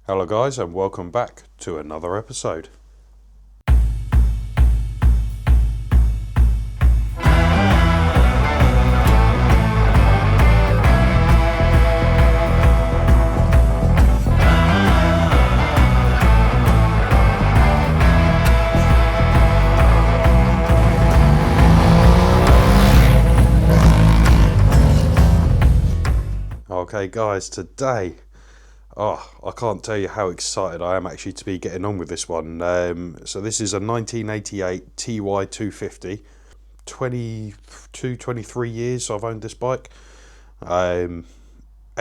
Hello guys, and welcome back to another episode. Okay guys, today, I can't tell you how excited I am actually to be getting on with this one. So this is a 1988 TY250, 23 years I've owned this bike. And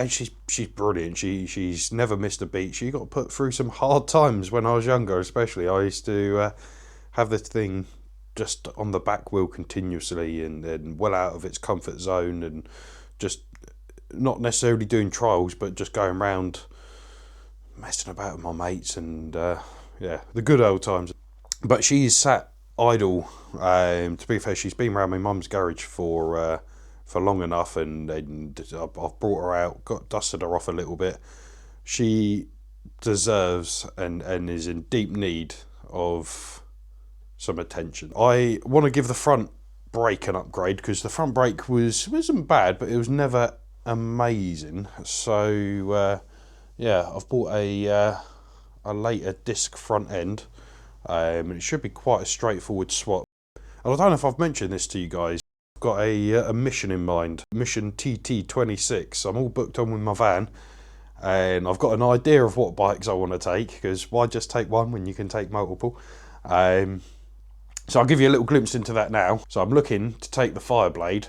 she's brilliant. She's never missed a beat. She got put through some hard times when I was younger, especially. I used to have this thing just on the back wheel continuously and well out of its comfort zone, and just not necessarily doing trials, but just going around messing about with my mates, and yeah, the good old times. But she's sat idle. To be fair, she's been around my mum's garage for long enough, and I've brought her out, dusted her off a little bit. She deserves and is in deep need of some attention. I want to give the front brake an upgrade, because the front brake wasn't bad, but it was never amazing. So yeah, I've bought a later disc front end, and it should be quite a straightforward swap. And I don't know if I've mentioned this to you guys. I've got a mission in mind, Mission TT26. I'm all booked on with my van, and I've got an idea of what bikes I want to take, because why just take one when you can take multiple? So I'll give you a little glimpse into that now. So I'm looking to take the Fireblade.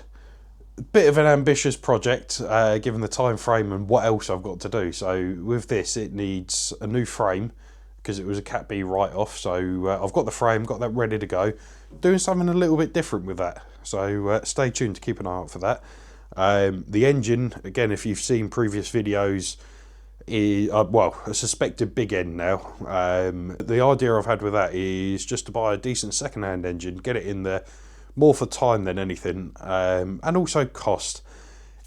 Bit of an ambitious project, given the time frame and what else I've got to do. So with this, it needs a new frame, because it was a Cat B write-off. So I've got the frame, got that ready to go. Doing something a little bit different with that. So stay tuned to keep an eye out for that. The engine, again, if you've seen previous videos, is well, a suspected big end now. The idea I've had with that is just to buy a decent second-hand engine, get it in there, more for time than anything, and also cost.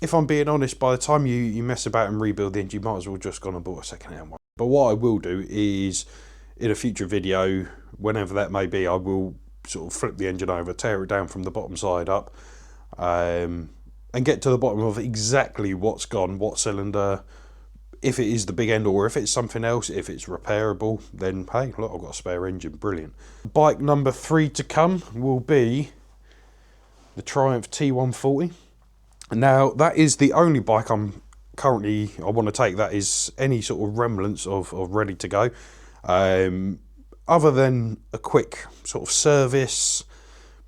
If I'm being honest, by the time you mess about and rebuild the engine, you might as well just gone and bought a second-hand one. But what I will do is, in a future video, whenever that may be, I will sort of flip the engine over, tear it down from the bottom side up, and get to the bottom of exactly what's gone, what cylinder, if it is the big end or if it's something else. If it's repairable, then hey, look, I've got a spare engine, brilliant. Bike number 3 to come will be the Triumph T140. Now, that is the only bike I want to take that is any sort of remnants of ready to go. Other than a quick sort of service,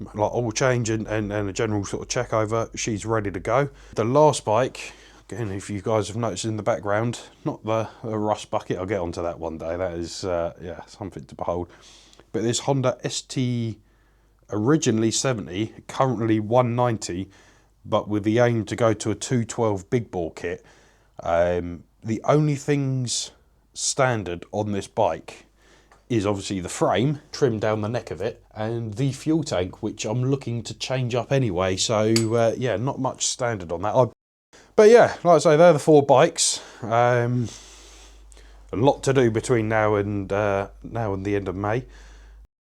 like oil change and a general sort of check over, she's ready to go. The last bike, again, if you guys have noticed in the background, not the rust bucket, I'll get onto that one day. That is, yeah, something to behold. But this Honda ST, originally 70, currently 190, but with the aim to go to a 212 big bore kit. The only things standard on this bike is obviously the frame, trimmed down the neck of it, and the fuel tank, which I'm looking to change up anyway. So yeah, not much standard on that. But yeah, like I say, they're the 4 bikes. A lot to do between now and the end of May.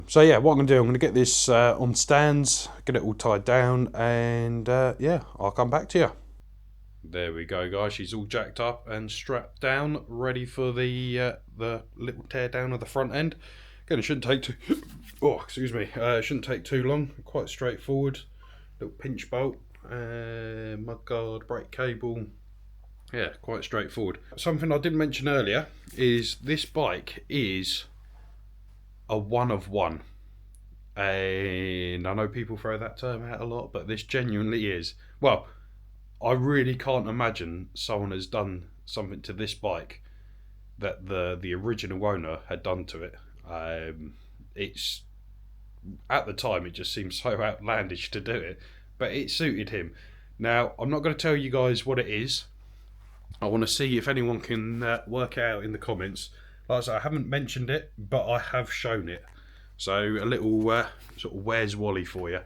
So yeah, what I'm going to do, I'm going to get this on stands, get it all tied down, and yeah, I'll come back to you. There we go, guys. She's all jacked up and strapped down, ready for the little tear down of the front end. Again, it shouldn't take too... oh, excuse me. It shouldn't take too long. Quite straightforward. Little pinch bolt, mudguard, brake cable. Yeah, quite straightforward. Something I didn't mention earlier is this bike is a one of one, and I know people throw that term out a lot, but this genuinely is. Well, I really can't imagine someone has done something to this bike that the original owner had done to it. It's, at the time, it just seemed so outlandish to do it, but it suited him. Now, I'm not going to tell you guys what it is. I want to see if anyone can work it out in the comments. Like I said, I haven't mentioned it, but I have shown it. So a little sort of Where's Wally for you.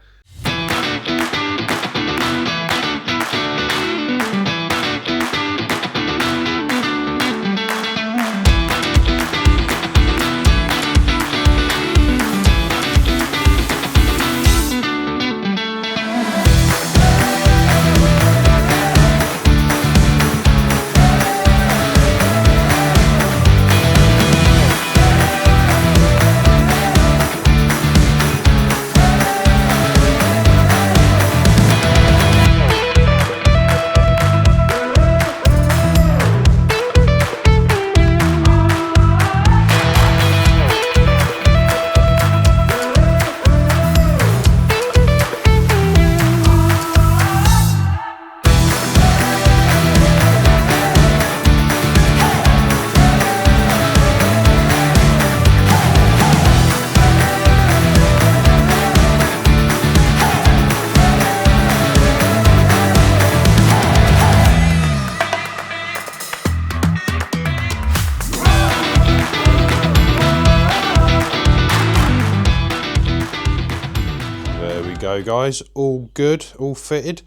though, guys, all good, all fitted.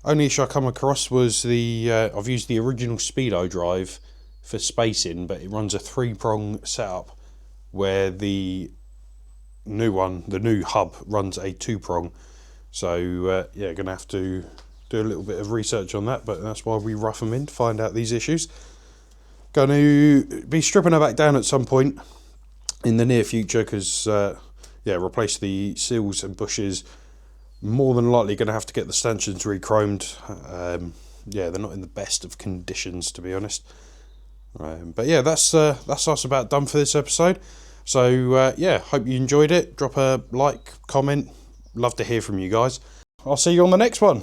Only issue I come across was I've used the original Speedo drive for spacing, but it runs a 3-prong setup, where the new hub runs a 2-prong. So yeah, gonna have to do a little bit of research on that, but that's why we rough them in to find out these issues. Going to be stripping her back down at some point in the near future, because yeah, replace the seals and bushes. More than likely going to have to get the stanchions re-chromed. Yeah, they're not in the best of conditions, to be honest. But yeah, that's us about done for this episode. So yeah, hope you enjoyed it. Drop a like, comment. Love to hear from you guys. I'll see you on the next one.